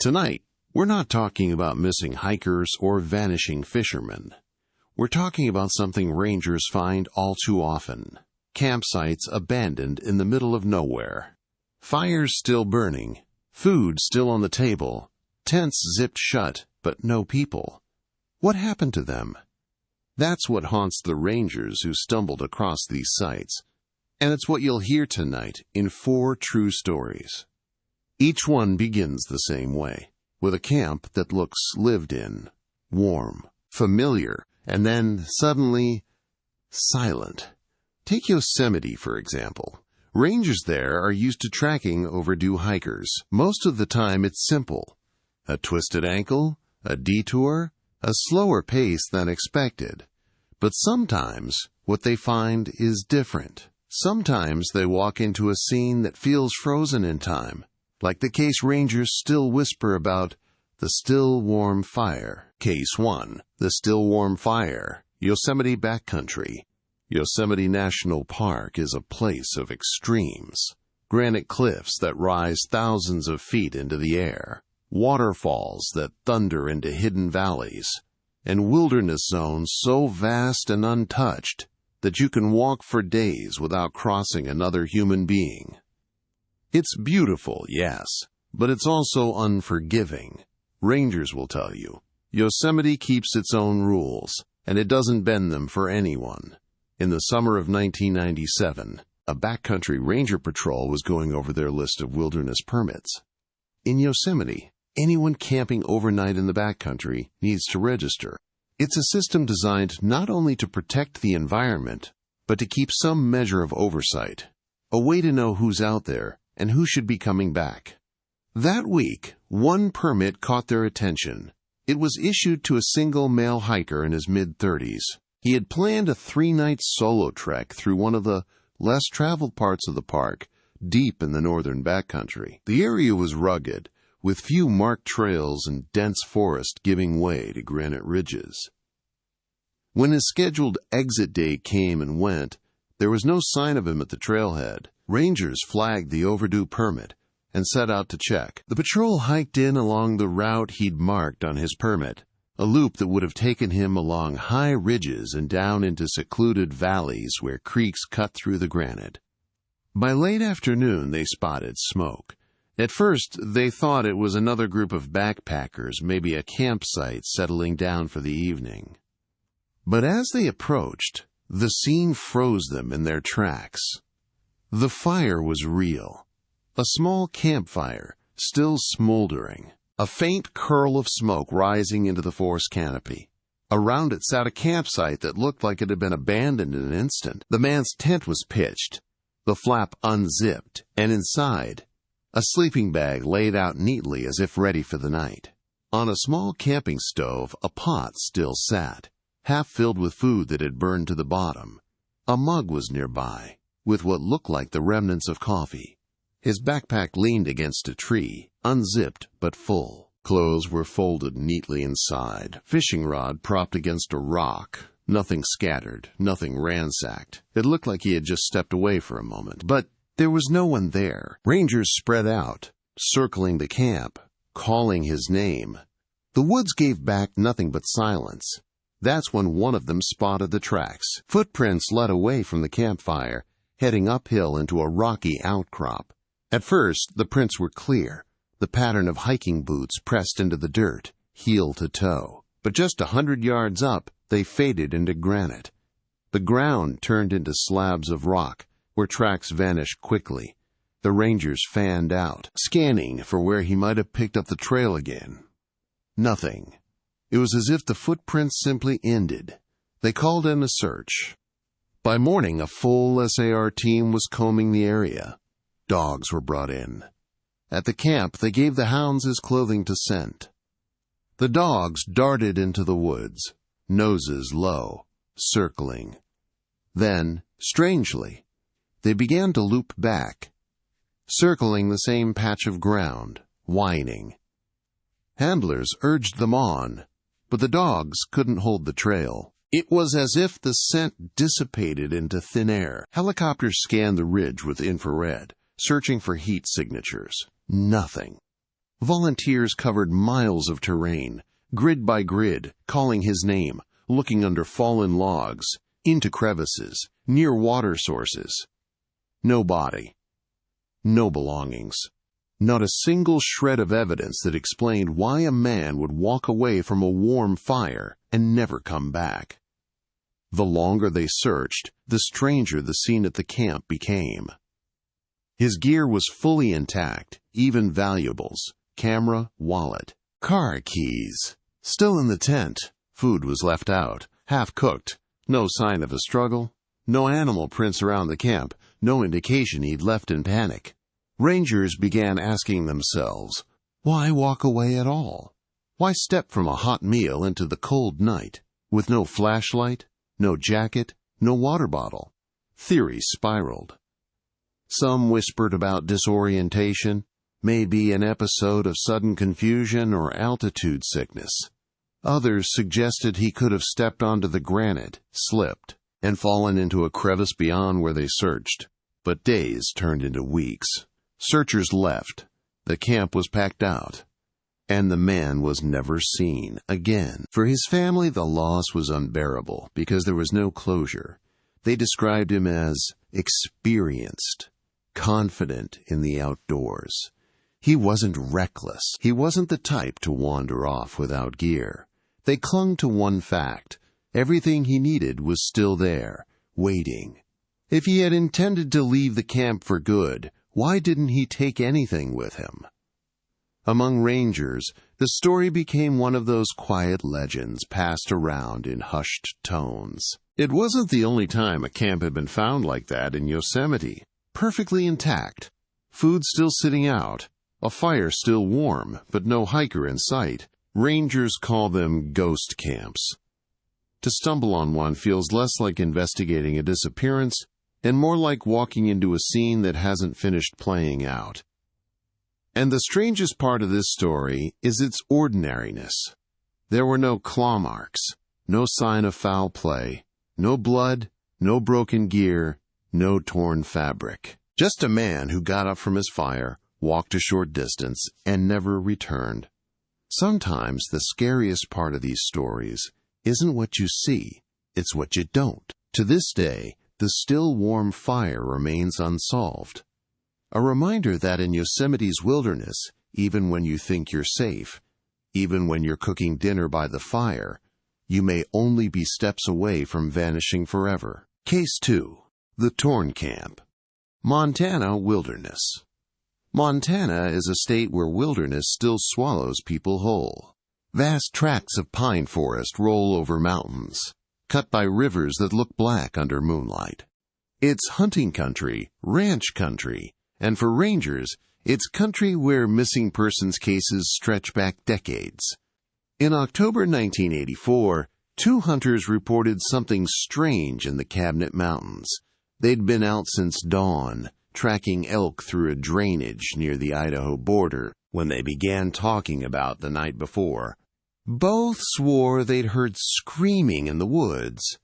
Tonight, we're not talking about missing hikers or vanishing fishermen. We're talking about something rangers find all too often: campsites abandoned in the middle of nowhere. Fires still burning, food still on the table, tents zipped shut, but no people. What happened to them? That's what haunts the rangers who stumbled across these sites. And it's what you'll hear tonight in 4 true stories. Each one begins the same way, with a camp that looks lived in, warm, familiar, and then suddenly silent. Take Yosemite, for example. Rangers there are used to tracking overdue hikers. Most of the time it's simple: a twisted ankle, a detour, a slower pace than expected. But sometimes what they find is different. Sometimes they walk into a scene that feels frozen in time, like the case rangers still whisper about: the still warm fire. Case 1, the still warm fire, Yosemite Backcountry. Yosemite National Park is a place of extremes. Granite cliffs that rise thousands of feet into the air, waterfalls that thunder into hidden valleys, and wilderness zones so vast and untouched that you can walk for days without crossing another human being. It's beautiful, yes, but it's also unforgiving. Rangers will tell you, Yosemite keeps its own rules, and it doesn't bend them for anyone. In the summer of 1997, a backcountry ranger patrol was going over their list of wilderness permits. In Yosemite, anyone camping overnight in the backcountry needs to register. It's a system designed not only to protect the environment, but to keep some measure of oversight, a way to know who's out there and who should be coming back. That week, one permit caught their attention. It was issued to a single male hiker in his mid-30s. He had planned a 3-night solo trek through one of the less traveled parts of the park, deep in the northern backcountry. The area was rugged, with few marked trails and dense forest giving way to granite ridges. When his scheduled exit date came and went, there was no sign of him at the trailhead. Rangers flagged the overdue permit and set out to check. The patrol hiked in along the route he'd marked on his permit, a loop that would have taken him along high ridges and down into secluded valleys where creeks cut through the granite. By late afternoon, they spotted smoke. At first, they thought it was another group of backpackers, maybe a campsite settling down for the evening. But as they approached, the scene froze them in their tracks. The fire was real. A small campfire, still smoldering. A faint curl of smoke rising into the forest canopy. Around it sat a campsite that looked like it had been abandoned in an instant. The man's tent was pitched, the flap unzipped, and inside, a sleeping bag laid out neatly as if ready for the night. On a small camping stove, a pot still sat, half filled with food that had burned to the bottom. A mug was nearby, with what looked like the remnants of coffee. His backpack leaned against a tree, unzipped but full. Clothes were folded neatly inside, fishing rod propped against a rock. Nothing scattered, nothing ransacked. It looked like he had just stepped away for a moment, but there was no one there. Rangers spread out, circling the camp, calling his name. The woods gave back nothing but silence. That's when one of them spotted the tracks. Footprints led away from the campfire, heading uphill into a rocky outcrop. At first, the prints were clear, the pattern of hiking boots pressed into the dirt, heel to toe. But just 100 yards up, they faded into granite. The ground turned into slabs of rock, where tracks vanished quickly. The rangers fanned out, scanning for where he might have picked up the trail again. Nothing. It was as if the footprints simply ended. They called in a search. By morning, a full SAR team was combing the area. Dogs were brought in. At the camp, they gave the hounds his clothing to scent. The dogs darted into the woods, noses low, circling. Then, strangely, they began to loop back, circling the same patch of ground, whining. Handlers urged them on, but the dogs couldn't hold the trail. It was as if the scent dissipated into thin air. Helicopters scanned the ridge with infrared, searching for heat signatures. Nothing. Volunteers covered miles of terrain, grid by grid, calling his name, looking under fallen logs, into crevices, near water sources. No body. No belongings. Not a single shred of evidence that explained why a man would walk away from a warm fire and never come back. The longer they searched, the stranger the scene at the camp became. His gear was fully intact, even valuables, camera, wallet, car keys, still in the tent. Food was left out, half-cooked, no sign of a struggle, no animal prints around the camp, no indication he'd left in panic. Rangers began asking themselves, why walk away at all? Why step from a hot meal into the cold night, with no flashlight, no jacket, no water bottle? Theories spiraled. Some whispered about disorientation, maybe an episode of sudden confusion or altitude sickness. Others suggested he could have stepped onto the granite, slipped, and fallen into a crevice beyond where they searched. But days turned into weeks. Searchers left, the camp was packed out, and the man was never seen again. For his family, the loss was unbearable because there was no closure. They described him as experienced, confident in the outdoors. He wasn't reckless. He wasn't the type to wander off without gear. They clung to one fact. Everything he needed was still there, waiting. If he had intended to leave the camp for good, why didn't he take anything with him? Among rangers, the story became one of those quiet legends passed around in hushed tones. It wasn't the only time a camp had been found like that in Yosemite, perfectly intact. Food still sitting out, a fire still warm, but no hiker in sight. Rangers call them ghost camps. To stumble on one feels less like investigating a disappearance and more like walking into a scene that hasn't finished playing out. And the strangest part of this story is its ordinariness. There were no claw marks, no sign of foul play, no blood, no broken gear, no torn fabric. Just a man who got up from his fire, walked a short distance, and never returned. Sometimes the scariest part of these stories isn't what you see, it's what you don't. To this day, the still warm fire remains unsolved. A reminder that in Yosemite's wilderness, even when you think you're safe, even when you're cooking dinner by the fire, you may only be steps away from vanishing forever. Case 2. The Torn Camp. Montana Wilderness. Montana is a state where wilderness still swallows people whole. Vast tracts of pine forest roll over mountains, cut by rivers that look black under moonlight. It's hunting country, ranch country, and for rangers, it's country where missing persons cases stretch back decades. In October 1984, 2 hunters reported something strange in the Cabinet Mountains. They'd been out since dawn, tracking elk through a drainage near the Idaho border, when they began talking about the night before. Both swore they'd heard screaming in the woods.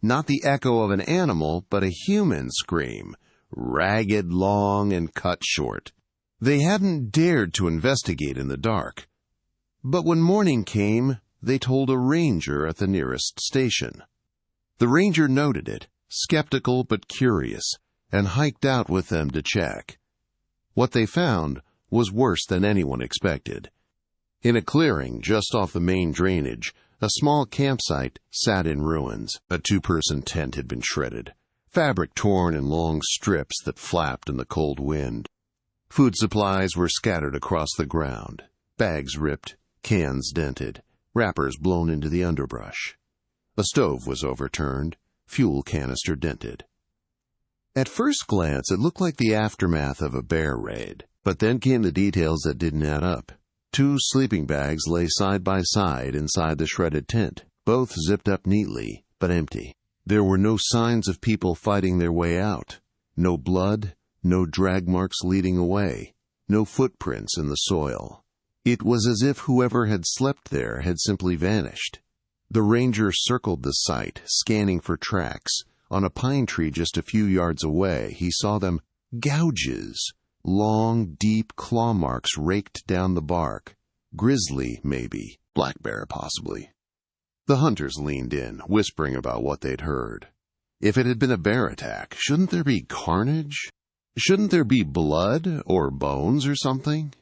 Not the echo of an animal, but a human scream, ragged, long, and cut short. They hadn't dared to investigate in the dark. But when morning came, they told a ranger at the nearest station. The ranger noted it, skeptical but curious, and hiked out with them to check. What they found was worse than anyone expected. In a clearing just off the main drainage, a small campsite sat in ruins. A 2-person tent had been shredded, fabric torn in long strips that flapped in the cold wind. Food supplies were scattered across the ground, bags ripped, cans dented, wrappers blown into the underbrush. A stove was overturned, fuel canister dented. At first glance, it looked like the aftermath of a bear raid, but then came the details that didn't add up. 2 sleeping bags lay side by side inside the shredded tent, both zipped up neatly, but empty. There were no signs of people fighting their way out. No blood, no drag marks leading away, no footprints in the soil. It was as if whoever had slept there had simply vanished. The ranger circled the site, scanning for tracks. On a pine tree just a few yards away, he saw them. Gouges. Long, deep claw marks raked down the bark. Grizzly, maybe. Black bear, possibly. The hunters leaned in, whispering about what they'd heard. If it had been a bear attack, shouldn't there be carnage? Shouldn't there be blood or bones or something?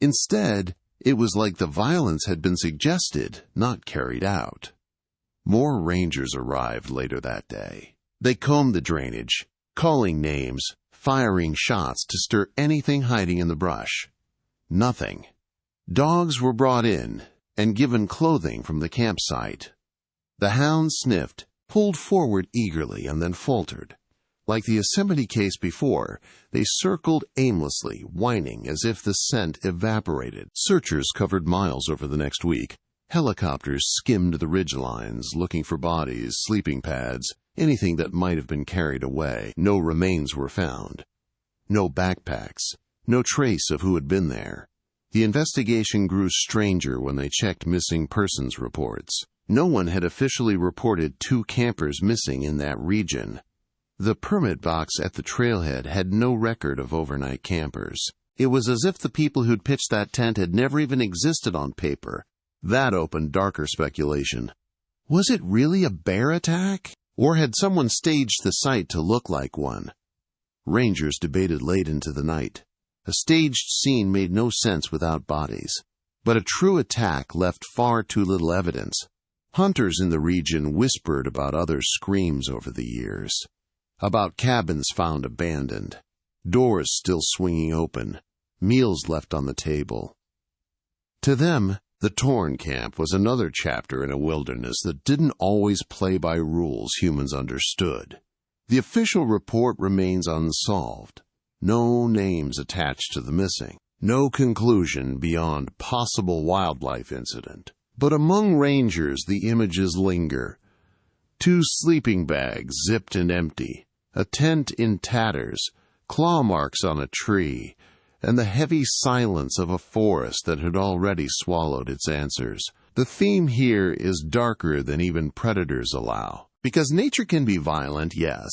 Instead, it was like the violence had been suggested, not carried out. More rangers arrived later that day. They combed the drainage, calling names, firing shots to stir anything hiding in the brush. Nothing. Dogs were brought in and given clothing from the campsite. The hounds sniffed, pulled forward eagerly, and then faltered. Like the Yosemite case before, they circled aimlessly, whining as if the scent evaporated. Searchers covered miles over the next week. Helicopters skimmed the ridgelines, looking for bodies, sleeping pads, anything that might have been carried away. No remains were found. No backpacks. No trace of who had been there. The investigation grew stranger when they checked missing persons reports. No one had officially reported 2 campers missing in that region. The permit box at the trailhead had no record of overnight campers. It was as if the people who'd pitched that tent had never even existed on paper. That opened darker speculation. Was it really a bear attack? Or had someone staged the site to look like one? Rangers debated late into the night. A staged scene made no sense without bodies. But a true attack left far too little evidence. Hunters in the region whispered about other screams over the years. About cabins found abandoned. Doors still swinging open. Meals left on the table. To them, the torn camp was another chapter in a wilderness that didn't always play by rules humans understood. The official report remains unsolved. No names attached to the missing. No conclusion beyond possible wildlife incident. But among rangers the images linger. 2 sleeping bags zipped and empty, a tent in tatters, claw marks on a tree, and the heavy silence of a forest that had already swallowed its answers. The theme here is darker than even predators allow. Because nature can be violent, yes,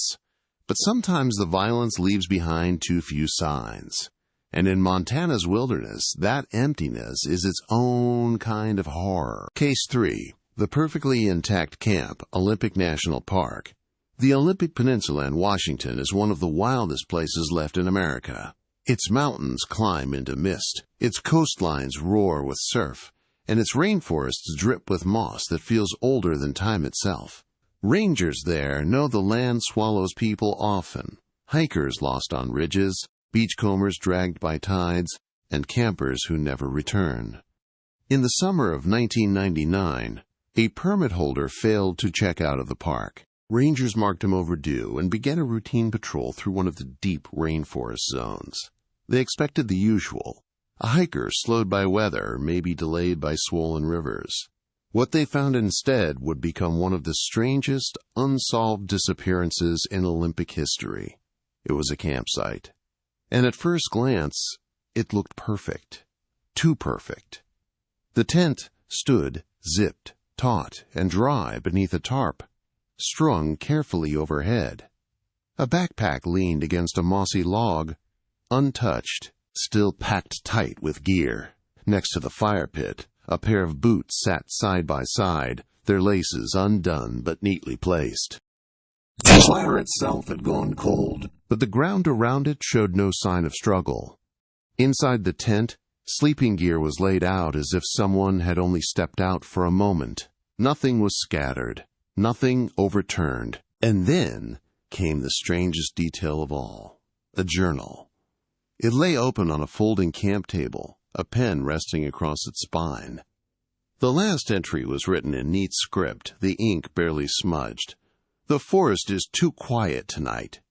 but sometimes the violence leaves behind too few signs. And in Montana's wilderness, that emptiness is its own kind of horror. Case 3. The perfectly intact camp, Olympic National Park. The Olympic Peninsula in Washington is one of the wildest places left in America. Its mountains climb into mist, its coastlines roar with surf, and its rainforests drip with moss that feels older than time itself. Rangers there know the land swallows people often. Hikers lost on ridges, beachcombers dragged by tides, and campers who never return. In the summer of 1999, a permit holder failed to check out of the park. Rangers marked him overdue and began a routine patrol through one of the deep rainforest zones. They expected the usual. A hiker slowed by weather, maybe delayed by swollen rivers. What they found instead would become one of the strangest, unsolved disappearances in Olympic history. It was a campsite. And at first glance, it looked perfect. Too perfect. The tent stood, zipped, taut, and dry beneath a tarp, strung carefully overhead. A backpack leaned against a mossy log, untouched, still packed tight with gear. Next to the fire pit, a pair of boots sat side by side, their laces undone but neatly placed. The fire itself had gone cold, but the ground around it showed no sign of struggle. Inside the tent, sleeping gear was laid out as if someone had only stepped out for a moment. Nothing was scattered, nothing overturned. And then came the strangest detail of all, a journal. It lay open on a folding camp table, a pen resting across its spine. The last entry was written in neat script, the ink barely smudged. "The forest is too quiet tonight."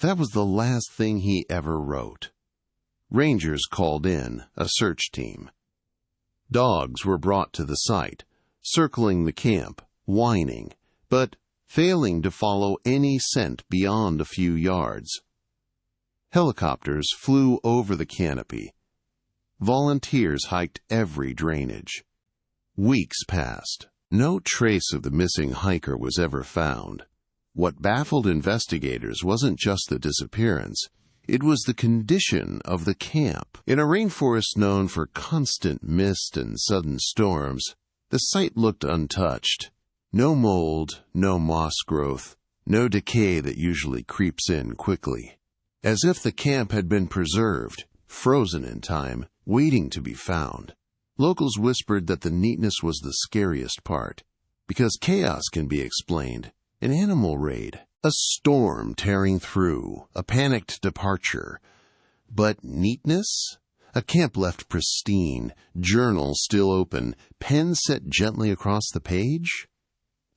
That was the last thing he ever wrote. Rangers called in, a search team. Dogs were brought to the site, circling the camp, whining, but failing to follow any scent beyond a few yards. Helicopters flew over the canopy. Volunteers hiked every drainage. Weeks passed. No trace of the missing hiker was ever found. What baffled investigators wasn't just the disappearance, It was the condition of the camp. In a rainforest known for constant mist and sudden storms, the site looked untouched. No mold, no moss growth, no decay that usually creeps in quickly. As if the camp had been preserved, frozen in time, waiting to be found. Locals whispered that the neatness was the scariest part, because chaos can be explained. An animal raid, a storm tearing through, a panicked departure. But neatness? A camp left pristine, journal still open, pen set gently across the page?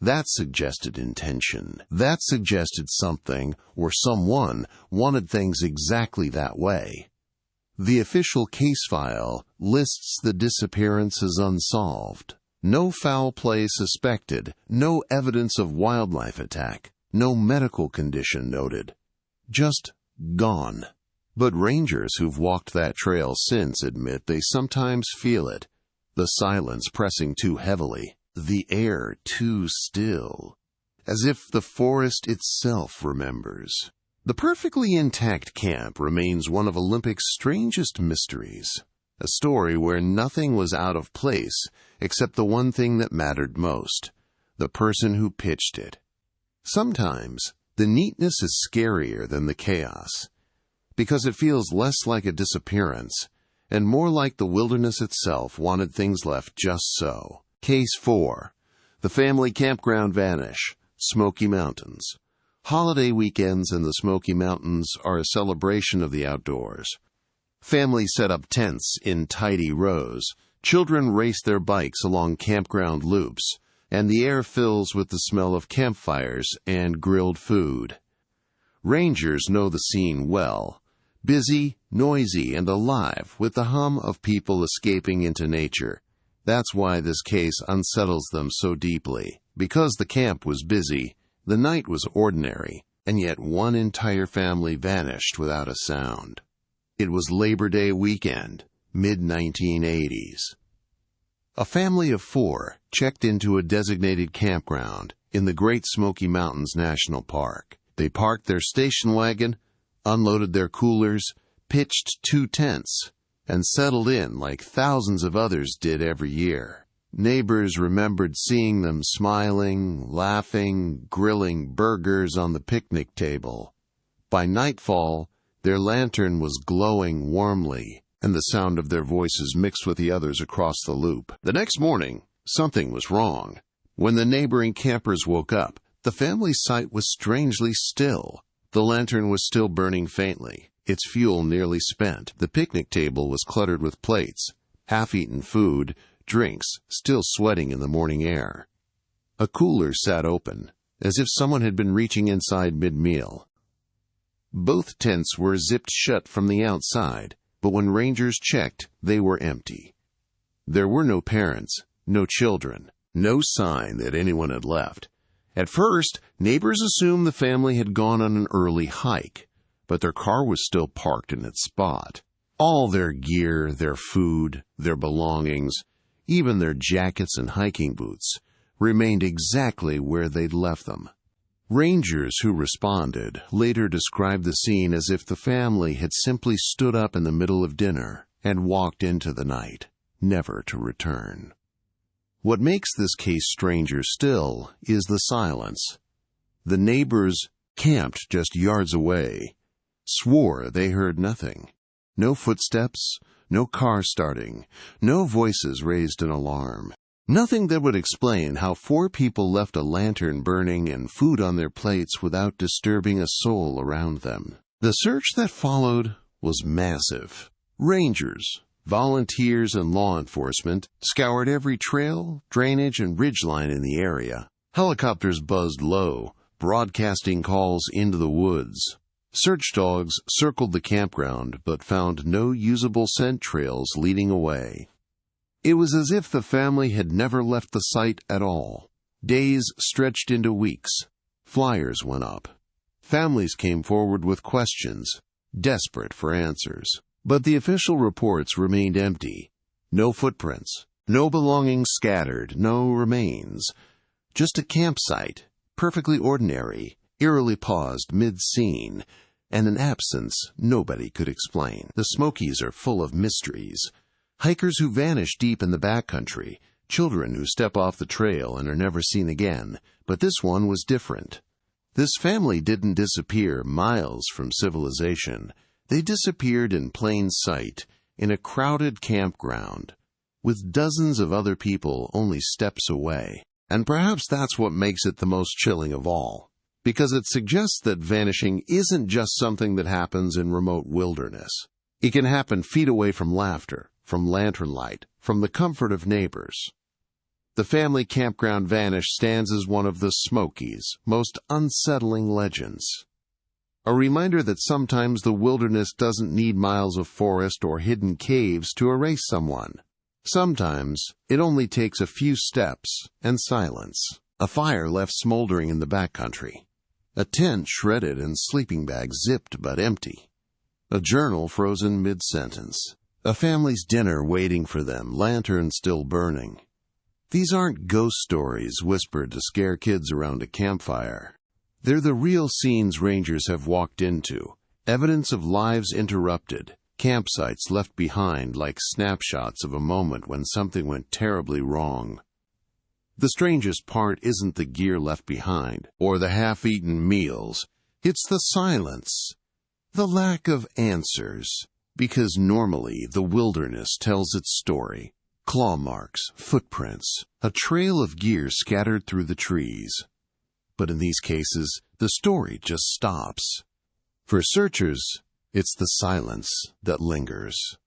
That suggested intention. That suggested something, or someone, wanted things exactly that way. The official case file lists the disappearance as unsolved. No foul play suspected, no evidence of wildlife attack, no medical condition noted. Just gone. But rangers who've walked that trail since admit they sometimes feel it. The silence pressing too heavily, the air too still, as if the forest itself remembers. The perfectly intact camp remains one of Olympic's strangest mysteries, a story where nothing was out of place except the one thing that mattered most, the person who pitched it. Sometimes, the neatness is scarier than the chaos, because it feels less like a disappearance and more like the wilderness itself wanted things left just so. Case 4. The family campground vanish, Smoky Mountains. Holiday weekends in the Smoky Mountains are a celebration of the outdoors. Families set up tents in tidy rows, children race their bikes along campground loops, and the air fills with the smell of campfires and grilled food. Rangers know the scene well, busy, noisy, and alive with the hum of people escaping into nature. That's why this case unsettles them so deeply. Because the camp was busy, the night was ordinary, and yet one entire family vanished without a sound. It was Labor Day weekend, mid-1980s. A family of 4 checked into a designated campground in the Great Smoky Mountains National Park. They parked their station wagon, unloaded their coolers, pitched 2 tents, and settled in like thousands of others did every year. Neighbors remembered seeing them smiling, laughing, grilling burgers on the picnic table. By nightfall, their lantern was glowing warmly, and the sound of their voices mixed with the others across the loop. The next morning, something was wrong. When the neighboring campers woke up, the family's site was strangely still. The lantern was still burning faintly, its fuel nearly spent. The picnic table was cluttered with plates, half-eaten food, drinks still sweating in the morning air. A cooler sat open, as if someone had been reaching inside mid-meal. Both tents were zipped shut from the outside, but when rangers checked, they were empty. There were no parents, no children, no sign that anyone had left. At first, neighbors assumed the family had gone on an early hike, but their car was still parked in its spot. All their gear, their food, their belongings, even their jackets and hiking boots, remained exactly where they'd left them. Rangers who responded later described the scene as if the family had simply stood up in the middle of dinner and walked into the night, never to return. What makes this case stranger still is the silence. The neighbors, camped just yards away, swore they heard nothing. No footsteps, no car starting, no voices raised in alarm. Nothing that would explain how 4 people left a lantern burning and food on their plates without disturbing a soul around them. The search that followed was massive. Rangers, volunteers, and law enforcement scoured every trail, drainage, and ridgeline in the area. Helicopters buzzed low, broadcasting calls into the woods. Search dogs circled the campground but found no usable scent trails leading away. It was as if the family had never left the site at all. Days stretched into weeks. Flyers went up. Families came forward with questions, desperate for answers. But the official reports remained empty. No footprints, no belongings scattered, no remains. Just a campsite, perfectly ordinary, eerily paused mid-scene, and an absence nobody could explain. The Smokies are full of mysteries. Hikers who vanish deep in the backcountry, children who step off the trail and are never seen again, but this one was different. This family didn't disappear miles from civilization. They disappeared in plain sight, in a crowded campground, with dozens of other people only steps away. And perhaps that's what makes it the most chilling of all, because it suggests that vanishing isn't just something that happens in remote wilderness. It can happen feet away from laughter, from lantern light, from the comfort of neighbors. The family campground vanish stands as one of the Smokies' most unsettling legends. A reminder that sometimes the wilderness doesn't need miles of forest or hidden caves to erase someone. Sometimes it only takes a few steps and silence. A fire left smoldering in the backcountry. A tent shredded and sleeping bag zipped but empty. A journal frozen mid-sentence. A family's dinner waiting for them, lantern still burning. These aren't ghost stories whispered to scare kids around a campfire. They're the real scenes rangers have walked into, evidence of lives interrupted, campsites left behind like snapshots of a moment when something went terribly wrong. The strangest part isn't the gear left behind or the half-eaten meals. It's the silence, the lack of answers, because normally the wilderness tells its story. Claw marks, footprints, a trail of gear scattered through the trees. But in these cases, the story just stops. For searchers, it's the silence that lingers.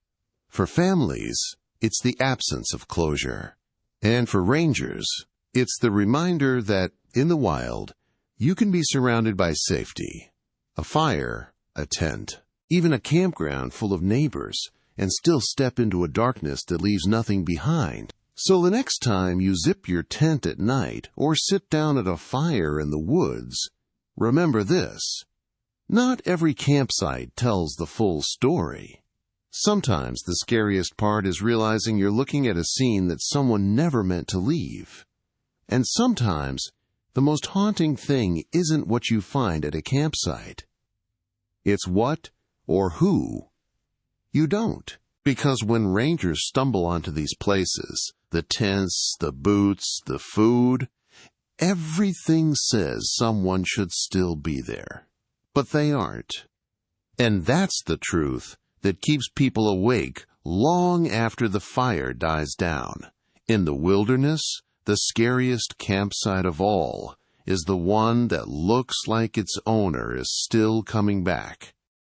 For families, it's the absence of closure. And for rangers, it's the reminder that, in the wild, you can be surrounded by safety, a fire, a tent, even a campground full of neighbors, and still step into a darkness that leaves nothing behind. So the next time you zip your tent at night or sit down at a fire in the woods, remember this. Not every campsite tells the full story. Sometimes the scariest part is realizing you're looking at a scene that someone never meant to leave. And sometimes the most haunting thing isn't what you find at a campsite. It's what or who you don't. Because when rangers stumble onto these places, the tents, the boots, the food, everything says someone should still be there. But they aren't. And that's the truth that keeps people awake long after the fire dies down. In the wilderness, the scariest campsite of all is the one that looks like its owner is still coming back.